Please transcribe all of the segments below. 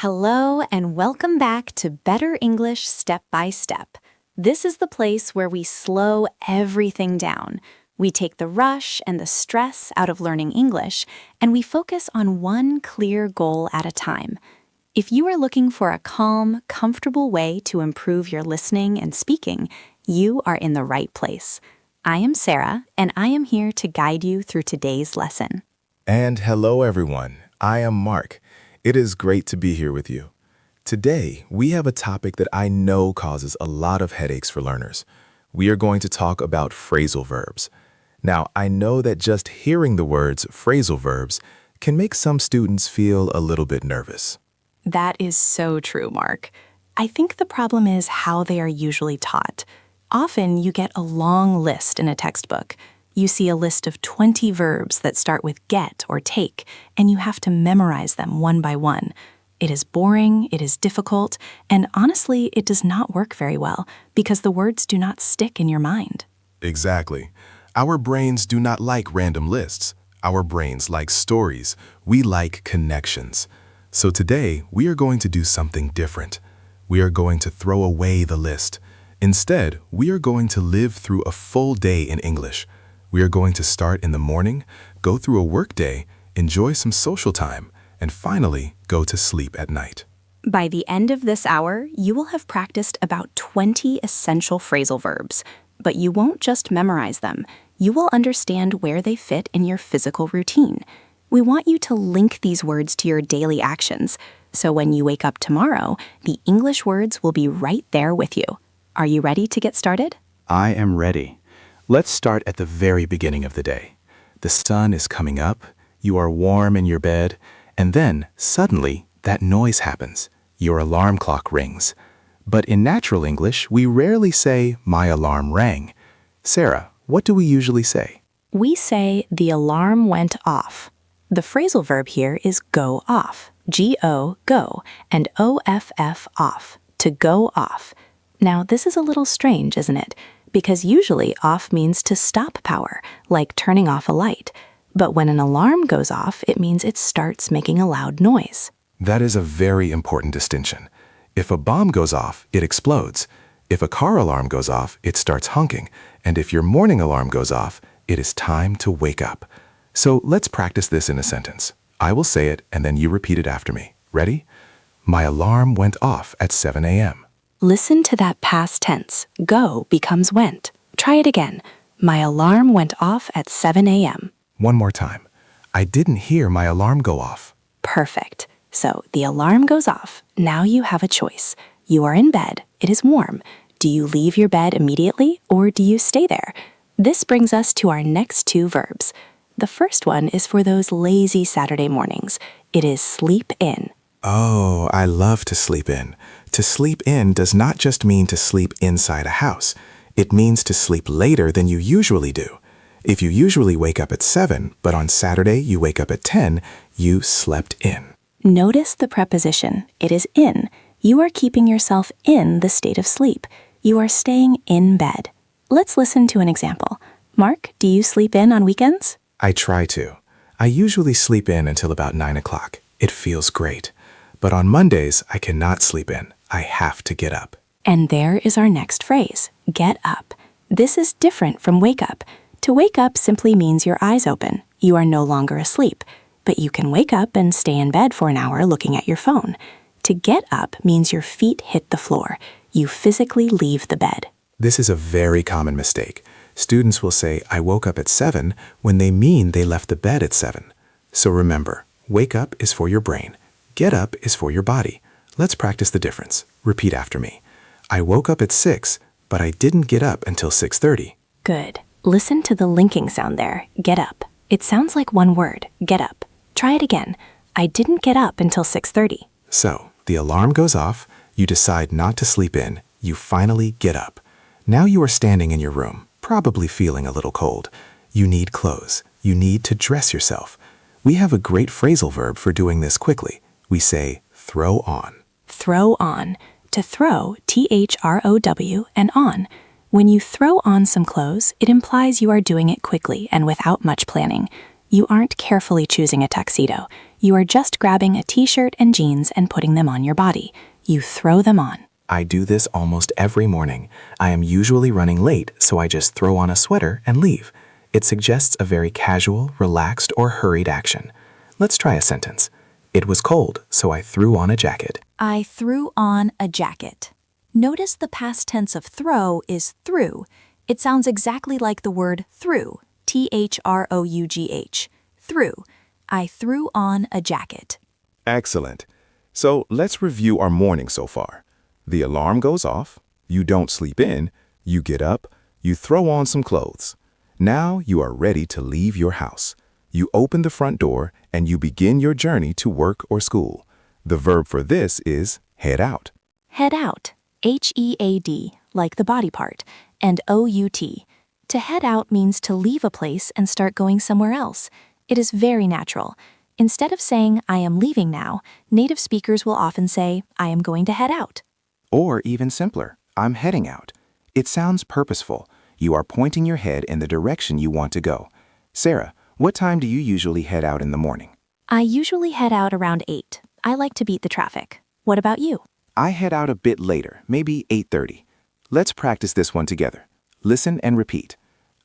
Hello and welcome back to Better English Step by Step. This is the place where we slow everything down. We take the rush and the stress out of learning English, and we focus on one clear goal at a time. If you are looking for a calm, comfortable way to improve your listening and speaking, you are in the right place. I am Sarah, and I am here to guide you through today's lesson. And hello, everyone. I am Mark. It is great to be here with you. Today, we have a topic that I know causes a lot of headaches for learners. We are going to talk about phrasal verbs. Now, I know that just hearing the words phrasal verbs can make some students feel a little bit nervous. That is so true, Mark. I think the problem is how they are usually taught. Often, you get a long list in a textbook. You see a list of 20 verbs that start with get or take, and you have to memorize them one by one. It is boring, it is difficult, and honestly, it does not work very well because the words do not stick in your mind. Exactly. Our brains do not like random lists. Our brains like stories. We like connections. So today, we are going to do something different. We are going to throw away the list. Instead, we are going to live through a full day in English. We are going to start in the morning, go through a work day, enjoy some social time, and finally go to sleep at night. By the end of this hour, you will have practiced about 20 essential phrasal verbs. But you won't just memorize them. You will understand where they fit in your physical routine. We want you to link these words to your daily actions. So when you wake up tomorrow, the English words will be right there with you. Are you ready to get started? I am ready. Let's start at the very beginning of the day. The sun is coming up, you are warm in your bed, and then, suddenly, that noise happens. Your alarm clock rings. But in natural English, we rarely say, "My alarm rang." Sarah, what do we usually say? We say, the alarm went off. The phrasal verb here is go off. G-O, go, and O-F-F, off, to go off. Now, this is a little strange, isn't it? Because usually off means to stop power, like turning off a light. But when an alarm goes off, it means it starts making a loud noise. That is a very important distinction. If a bomb goes off, it explodes. If a car alarm goes off, it starts honking. And if your morning alarm goes off, it is time to wake up. So let's practice this in a sentence. I will say it, and then you repeat it after me. Ready? My alarm went off at 7 a.m. Listen to that past tense. Go becomes went. Try it again. My alarm went off at 7 a.m. One more time. I didn't hear my alarm go off. Perfect. So the alarm goes off. Now you have a choice. You are in bed. It is warm. Do you leave your bed immediately or do you stay there? This brings us to our next two verbs. The first one is for those lazy Saturday mornings. It is sleep in. Oh, I love to sleep in. To sleep in does not just mean to sleep inside a house. It means to sleep later than you usually do. If you usually wake up at 7, but on Saturday you wake up at 10, you slept in. Notice the preposition. It is in. You are keeping yourself in the state of sleep. You are staying in bed. Let's listen to an example. Mark, do you sleep in on weekends? I try to. I usually sleep in until about 9 o'clock. It feels great. But on Mondays, I cannot sleep in. I have to get up. And there is our next phrase, get up. This is different from wake up. To wake up simply means your eyes open. You are no longer asleep. But you can wake up and stay in bed for an hour looking at your phone. To get up means your feet hit the floor. You physically leave the bed. This is a very common mistake. Students will say, I woke up at 7 when they mean they left the bed at 7. So remember, wake up is for your brain. Get up is for your body. Let's practice the difference. Repeat after me. I woke up at 6, but I didn't get up until 6:30. Good. Listen to the linking sound there, get up. It sounds like one word, get up. Try it again. I didn't get up until 6:30. So, the alarm goes off, you decide not to sleep in, you finally get up. Now you are standing in your room, probably feeling a little cold. You need clothes. You need to dress yourself. We have a great phrasal verb for doing this quickly. We say, throw on. Throw on. To throw, T-H-R-O-W, and on. When you throw on some clothes, it implies you are doing it quickly and without much planning. You aren't carefully choosing a tuxedo. You are just grabbing a t-shirt and jeans and putting them on your body. You throw them on. I do this almost every morning. I am usually running late, so I just throw on a sweater and leave. It suggests a very casual, relaxed, or hurried action. Let's try a sentence. It was cold, so I threw on a jacket. I threw on a jacket. Notice the past tense of throw is threw. It sounds exactly like the word through, T-H-R-O-U-G-H, through. I threw on a jacket. Excellent. So let's review our morning so far. The alarm goes off, you don't sleep in, you get up, you throw on some clothes. Now you are ready to leave your house. You open the front door and you begin your journey to work or school. The verb for this is head out. Head out, H-E-A-D, like the body part, and O-U-T. To head out means to leave a place and start going somewhere else. It is very natural. Instead of saying, I am leaving now, native speakers will often say, I am going to head out. Or even simpler, I'm heading out. It sounds purposeful. You are pointing your head in the direction you want to go. Sarah, what time do you usually head out in the morning? I usually head out around 8. I like to beat the traffic. What about you? I head out a bit later, maybe 8:30. Let's practice this one together. Listen and repeat.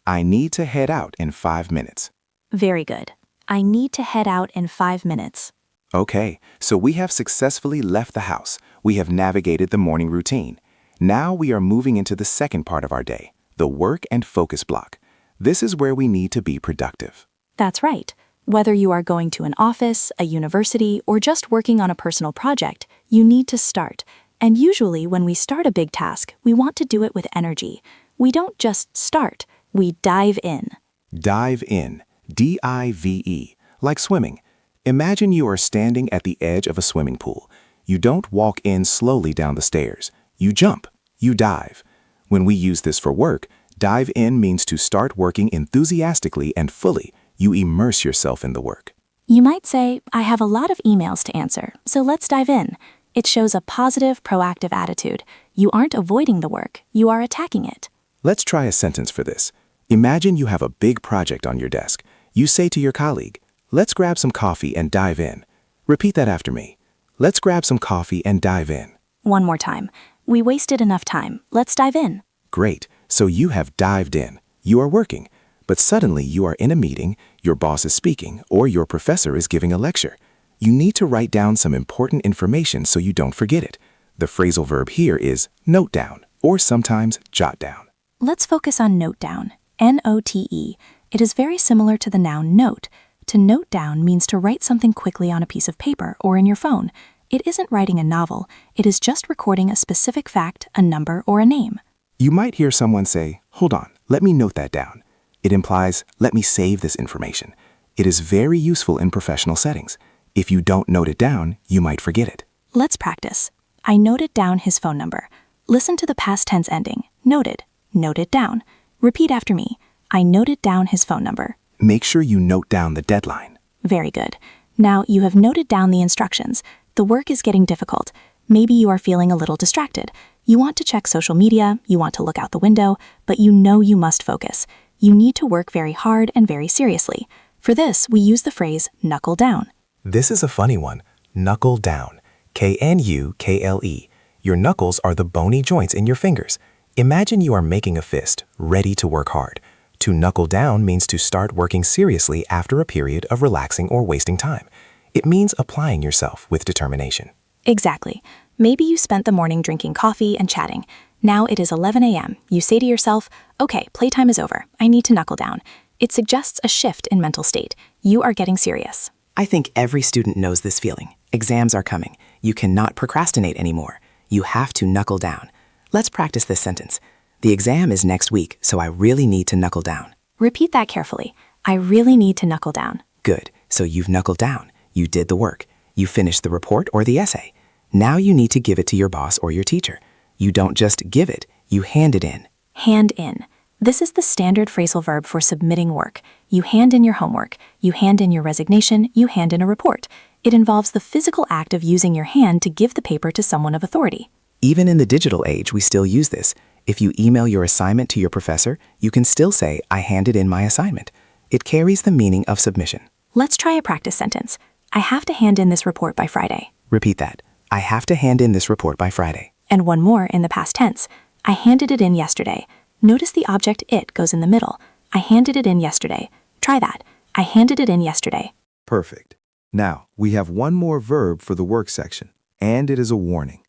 I need to head out in 5 minutes. Very good. I need to head out in 5 minutes. Okay, so we have successfully left the house. We have navigated the morning routine. Now we are moving into the second part of our day, the work and focus block. This is where we need to be productive. That's right. Whether you are going to an office, a university, or just working on a personal project, you need to start. And usually when we start a big task, we want to do it with energy. We don't just start, we dive in. Dive in, D-I-V-E, like swimming. Imagine you are standing at the edge of a swimming pool. You don't walk in slowly down the stairs. You jump, you dive. When we use this for work, dive in means to start working enthusiastically and fully. You immerse yourself in the work. You might say, I have a lot of emails to answer, so let's dive in. It shows a positive, proactive attitude. You aren't avoiding the work, you are attacking it. Let's try a sentence for this. Imagine you have a big project on your desk. You say to your colleague, let's grab some coffee and dive in. Repeat that after me. Let's grab some coffee and dive in. One more time. We wasted enough time. Let's dive in. Great. So you have dived in. You are working. But suddenly you are in a meeting, your boss is speaking, or your professor is giving a lecture. You need to write down some important information so you don't forget it. The phrasal verb here is note down, or sometimes jot down. Let's focus on note down, N-O-T-E. It is very similar to the noun note. To note down means to write something quickly on a piece of paper or in your phone. It isn't writing a novel, it is just recording a specific fact, a number, or a name. You might hear someone say, hold on, let me note that down. It implies, let me save this information. It is very useful in professional settings. If you don't note it down, you might forget it. Let's practice. I noted down his phone number. Listen to the past tense ending, noted, noted down. Repeat after me. I noted down his phone number. Make sure you note down the deadline. Very good. Now you have noted down the instructions. The work is getting difficult. Maybe you are feeling a little distracted. You want to check social media, you want to look out the window, but you know you must focus. You need to work very hard and very seriously. For this, we use the phrase knuckle down. This is a funny one. Knuckle down. K-N-U-K-L-E. Your knuckles are the bony joints in your fingers. Imagine you are making a fist, ready to work hard. To knuckle down means to start working seriously after a period of relaxing or wasting time. It means applying yourself with determination. Exactly. Maybe you spent the morning drinking coffee and chatting. Now it is 11 a.m. You say to yourself, okay, playtime is over. I need to knuckle down. It suggests a shift in mental state. You are getting serious. I think every student knows this feeling. Exams are coming. You cannot procrastinate anymore. You have to knuckle down. Let's practice this sentence. The exam is next week, so I really need to knuckle down. Repeat that carefully. I really need to knuckle down. Good. So you've knuckled down. You did the work. You finished the report or the essay. Now you need to give it to your boss or your teacher. You don't just give it, you hand it in. Hand in. This is the standard phrasal verb for submitting work. You hand in your homework. You hand in your resignation. You hand in a report. It involves the physical act of using your hand to give the paper to someone of authority. Even in the digital age, we still use this. If you email your assignment to your professor, you can still say, I handed in my assignment. It carries the meaning of submission. Let's try a practice sentence. I have to hand in this report by Friday. Repeat that. I have to hand in this report by Friday. And one more in the past tense. I handed it in yesterday. Notice the object it goes in the middle. I handed it in yesterday. Try that. I handed it in yesterday. Perfect. Now, we have one more verb for the work section, and it is a warning.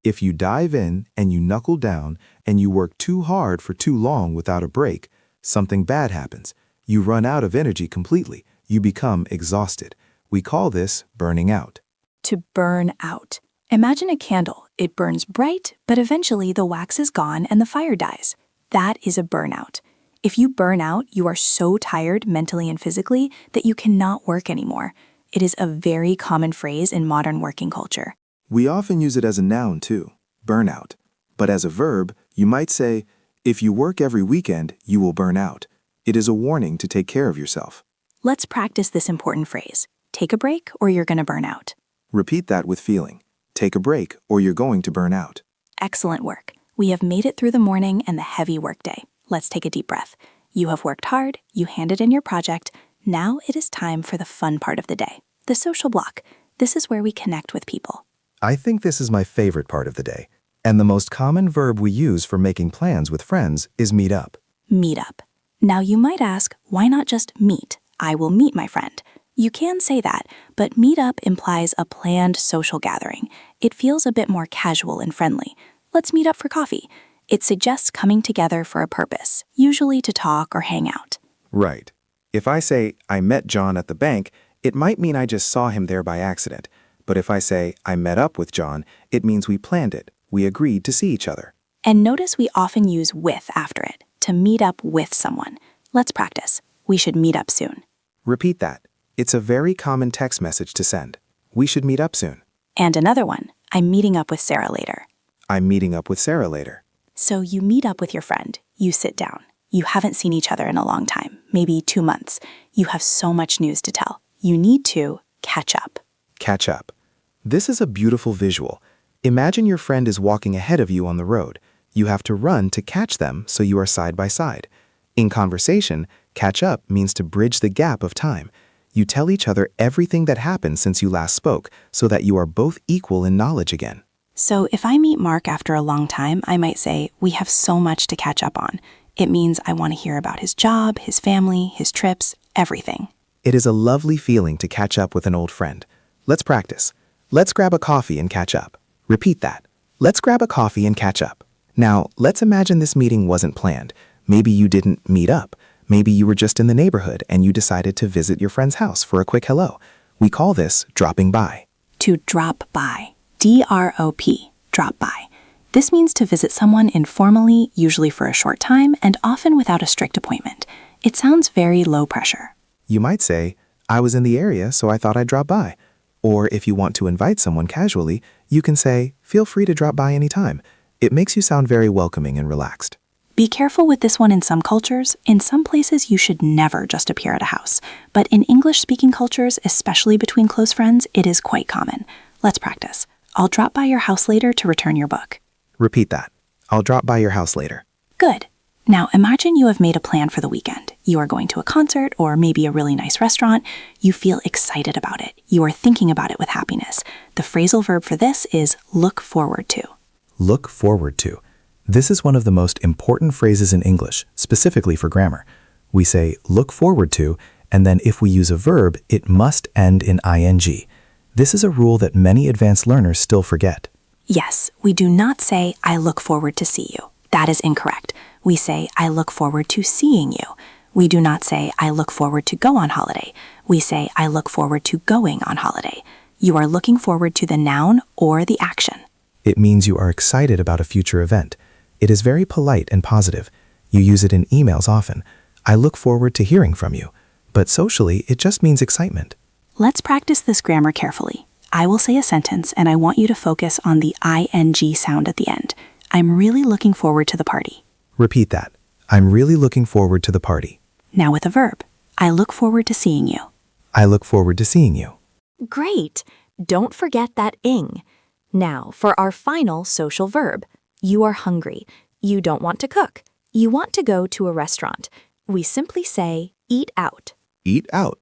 If you dive in and you knuckle down and you work too hard for too long without a break, something bad happens. You run out of energy completely. You become exhausted. We call this burning out. To burn out. Imagine a candle. It burns bright, but eventually the wax is gone and the fire dies. That is a burnout. If you burn out, you are so tired mentally and physically that you cannot work anymore. It is a very common phrase in modern working culture. We often use it as a noun too, burnout. But as a verb, you might say, if you work every weekend, you will burn out. It is a warning to take care of yourself. Let's practice this important phrase. Take a break or you're going to burn out. Repeat that with feeling. Take a break or you're going to burn out. Excellent work. We have made it through the morning and the heavy workday. Let's take a deep breath. You have worked hard, you handed in your project. Now it is time for the fun part of the day, the social block. This is where we connect with people. I think this is my favorite part of the day. And the most common verb we use for making plans with friends is meet up. Meet up. Now you might ask, why not just meet? I will meet my friend. You can say that, but meet up implies a planned social gathering. It feels a bit more casual and friendly. Let's meet up for coffee. It suggests coming together for a purpose, usually to talk or hang out. Right. If I say, I met John at the bank, it might mean I just saw him there by accident. But if I say, I met up with John, it means we planned it. We agreed to see each other. And notice we often use with after it, to meet up with someone. Let's practice. We should meet up soon. Repeat that. It's a very common text message to send. We should meet up soon. And another one. I'm meeting up with Sarah later. I'm meeting up with Sarah later. So you meet up with your friend. You sit down. You haven't seen each other in a long time, maybe 2 months. You have so much news to tell. You need to catch up. Catch up. This is a beautiful visual. Imagine your friend is walking ahead of you on the road. You have to run to catch them so you are side by side. In conversation, catch up means to bridge the gap of time. You tell each other everything that happened since you last spoke so that you are both equal in knowledge again. So if I meet Mark after a long time, I might say, we have so much to catch up on. It means I want to hear about his job, his family, his trips, everything. It is a lovely feeling to catch up with an old friend. Let's practice. Let's grab a coffee and catch up. Repeat that. Let's grab a coffee and catch up. Now, let's imagine this meeting wasn't planned. Maybe you didn't meet up. Maybe you were just in the neighborhood and you decided to visit your friend's house for a quick hello. We call this dropping by. To drop by. D-R-O-P. Drop by. This means to visit someone informally, usually for a short time, and often without a strict appointment. It sounds very low pressure. You might say, I was in the area, so I thought I'd drop by. Or if you want to invite someone casually, you can say, feel free to drop by anytime. It makes you sound very welcoming and relaxed. Be careful with this one in some cultures. In some places, you should never just appear at a house. But in English-speaking cultures, especially between close friends, it is quite common. Let's practice. I'll drop by your house later to return your book. Repeat that. I'll drop by your house later. Good. Now imagine you have made a plan for the weekend. You are going to a concert or maybe a really nice restaurant. You feel excited about it. You are thinking about it with happiness. The phrasal verb for this is look forward to. Look forward to. This is one of the most important phrases in English, specifically for grammar. We say look forward to, and then if we use a verb, it must end in ing. This is a rule that many advanced learners still forget. Yes, we do not say, I look forward to see you. That is incorrect. We say, I look forward to seeing you. We do not say, I look forward to go on holiday. We say, I look forward to going on holiday. You are looking forward to the noun or the action. It means you are excited about a future event. It is very polite and positive. You use it in emails often. I look forward to hearing from you. But socially, it just means excitement. Let's practice this grammar carefully. I will say a sentence and I want you to focus on the ing sound at the end. I'm really looking forward to the party. Repeat that. I'm really looking forward to the party. Now with a verb. I look forward to seeing you. I look forward to seeing you. Great! Don't forget that ing. Now for our final social verb. You are hungry. You don't want to cook. You want to go to a restaurant. We simply say, eat out. Eat out.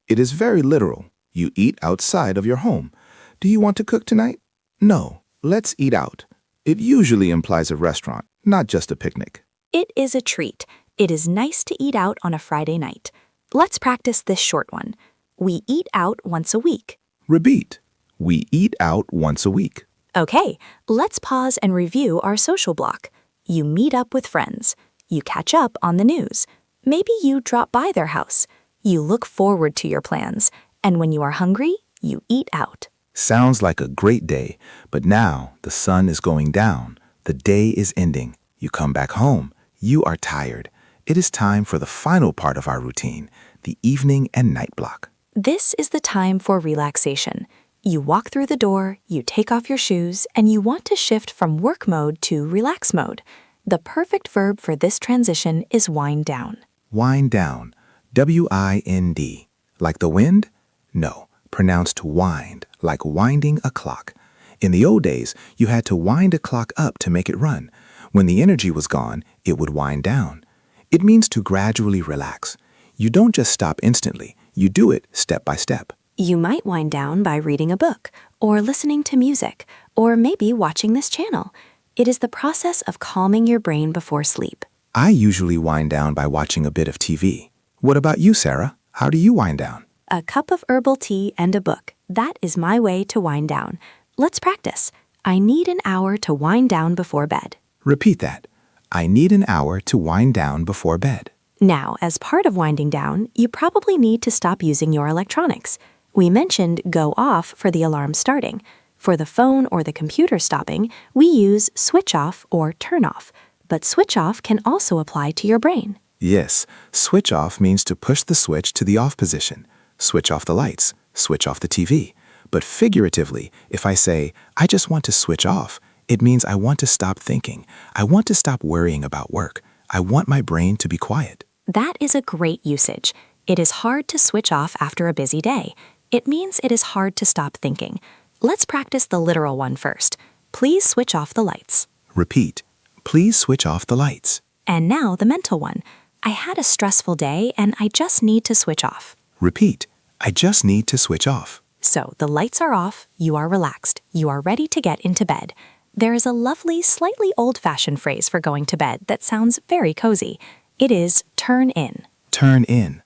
It is very literal. You eat outside of your home. Do you want to cook tonight? No, let's eat out. It usually implies a restaurant, not just a picnic. It is a treat. It is nice to eat out on a Friday night. Let's practice this short one. We eat out once a week. Repeat. We eat out once a week. Okay, let's pause and review our social block. You meet up with friends. You catch up on the news. Maybe you drop by their house. You look forward to your plans. And when you are hungry, you eat out. Sounds like a great day, but now the sun is going down. The day is ending. You come back home. You are tired. It is time for the final part of our routine, the evening and night block. This is the time for relaxation. You walk through the door, you take off your shoes, and you want to shift from work mode to relax mode. The perfect verb for this transition is wind down. Wind down. W-I-N-D. Like the wind? No, pronounced wind, like winding a clock. In the old days, you had to wind a clock up to make it run. When the energy was gone, it would wind down. It means to gradually relax. You don't just stop instantly. You do it step by step. You might wind down by reading a book, or listening to music, or maybe watching this channel. It is the process of calming your brain before sleep. I usually wind down by watching a bit of TV. What about you, Sarah? How do you wind down? A cup of herbal tea and a book. That is my way to wind down. Let's practice. I need an hour to wind down before bed. Repeat that. I need an hour to wind down before bed. Now, as part of winding down, you probably need to stop using your electronics. We mentioned go off for the alarm starting. For the phone or the computer stopping, we use switch off or turn off. But switch off can also apply to your brain. Yes, switch off means to push the switch to the off position. Switch off the lights, switch off the TV. But figuratively, if I say, I just want to switch off, it means I want to stop thinking. I want to stop worrying about work. I want my brain to be quiet. That is a great usage. It is hard to switch off after a busy day. It means it is hard to stop thinking. Let's practice the literal one first. Please switch off the lights. Repeat. Please switch off the lights. And now the mental one. I had a stressful day and I just need to switch off. Repeat. I just need to switch off. So the lights are off, you are relaxed, you are ready to get into bed. There is a lovely, slightly old-fashioned phrase for going to bed that sounds very cozy. It is turn in. Turn in.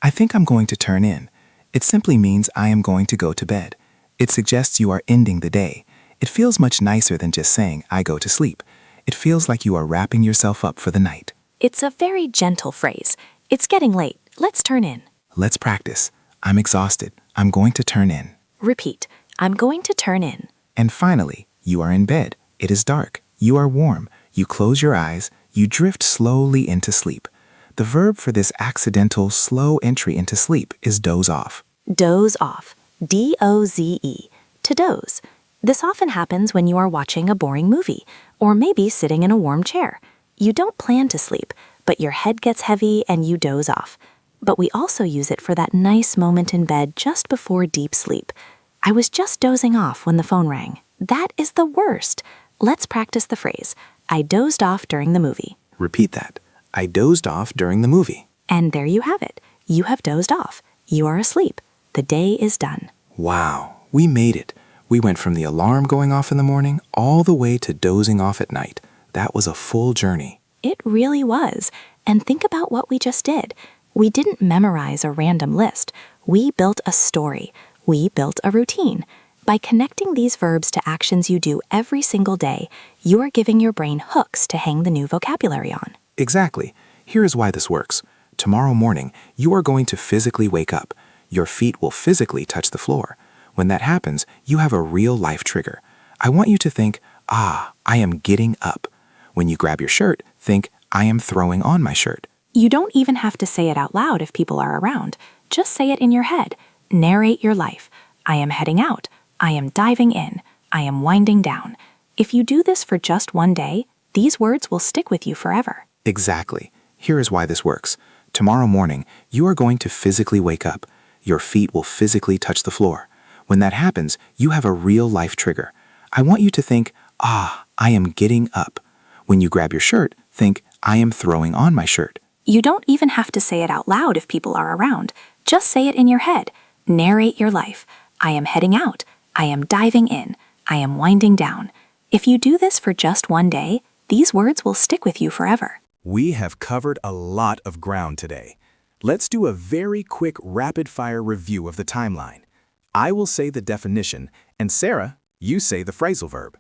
I think I'm going to turn in. It simply means I am going to go to bed. It suggests you are ending the day. It feels much nicer than just saying I go to sleep. It feels like you are wrapping yourself up for the night. It's a very gentle phrase. It's getting late. Let's turn in. Let's practice. I'm exhausted. I'm going to turn in. Repeat. I'm going to turn in. And finally, you are in bed. It is dark. You are warm. You close your eyes. You drift slowly into sleep. The verb for this accidental, slow entry into sleep is doze off. Doze off. D-O-Z-E. To doze. This often happens when you are watching a boring movie, or maybe sitting in a warm chair. You don't plan to sleep, but your head gets heavy and you doze off. But we also use it for that nice moment in bed just before deep sleep. I was just dozing off when the phone rang. That is the worst. Let's practice the phrase, I dozed off during the movie. Repeat that. I dozed off during the movie. And there you have it. You have dozed off. You are asleep. The day is done. Wow, we made it. We went from the alarm going off in the morning all the way to dozing off at night. That was a full journey. It really was. And think about what we just did. We didn't memorize a random list. We built a story. We built a routine. By connecting these verbs to actions you do every single day, you are giving your brain hooks to hang the new vocabulary on. Exactly. Here is why this works. Tomorrow morning, you are going to physically wake up. Your feet will physically touch the floor. When that happens, you have a real-life trigger. I want you to think, I am getting up. When you grab your shirt, think, I am throwing on my shirt. You don't even have to say it out loud if people are around. Just say it in your head. Narrate your life. I am heading out. I am diving in. I am winding down. If you do this for just one day, these words will stick with you forever. Exactly. Here is why this works. Tomorrow morning, you are going to physically wake up. Your feet will physically touch the floor. When that happens, you have a real-life trigger. I want you to think, I am getting up. When you grab your shirt, think, I am throwing on my shirt. You don't even have to say it out loud if people are around. Just say it in your head. Narrate your life. I am heading out. I am diving in. I am winding down. If you do this for just one day, these words will stick with you forever. We have covered a lot of ground today. Let's do a very quick rapid-fire review of the timeline. I will say the definition, and Sarah, you say the phrasal verb.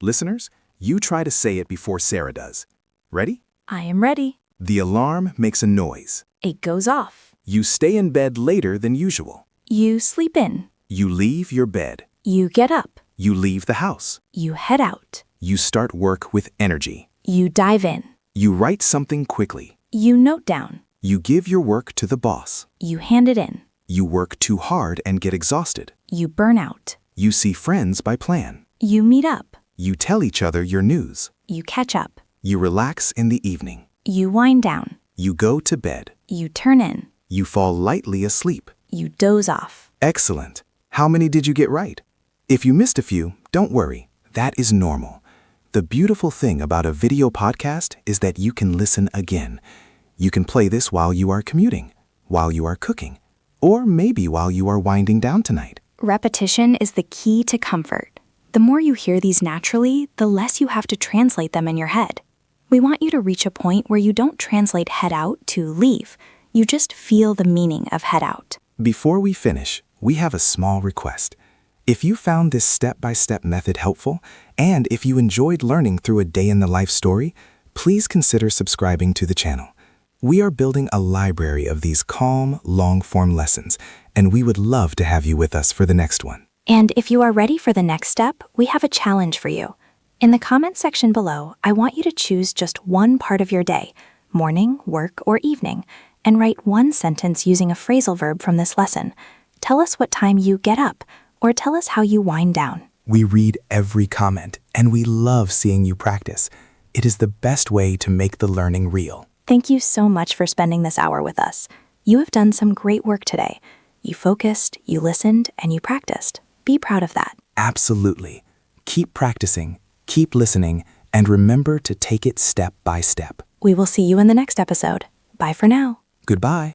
Listeners, you try to say it before Sarah does. Ready? I am ready. The alarm makes a noise. It goes off. You stay in bed later than usual. You sleep in. You leave your bed. You get up. You leave the house. You head out. You start work with energy. You dive in. You write something quickly. You note down. You give your work to the boss. You hand it in. You work too hard and get exhausted. You burn out. You see friends by plan. You meet up. You tell each other your news. You catch up. You relax in the evening. You wind down. You go to bed. You turn in. You fall lightly asleep. You doze off. Excellent. How many did you get right? If you missed a few, don't worry. That is normal. The beautiful thing about a video podcast is that you can listen again. You can play this while you are commuting, while you are cooking, or maybe while you are winding down tonight. Repetition is the key to comfort. The more you hear these naturally, the less you have to translate them in your head. We want you to reach a point where you don't translate head out to leave. You just feel the meaning of head out. Before we finish, we have a small request. If you found this step-by-step method helpful, and if you enjoyed learning through a day-in-the-life story, please consider subscribing to the channel. We are building a library of these calm, long-form lessons, and we would love to have you with us for the next one. And if you are ready for the next step, we have a challenge for you. In the comments section below, I want you to choose just one part of your day, morning, work, or evening, and write one sentence using a phrasal verb from this lesson. Tell us what time you get up, or tell us how you wind down. We read every comment, and we love seeing you practice. It is the best way to make the learning real. Thank you so much for spending this hour with us. You have done some great work today. You focused, you listened, and you practiced. Be proud of that. Absolutely. Keep practicing, keep listening, and remember to take it step by step. We will see you in the next episode. Bye for now. Goodbye.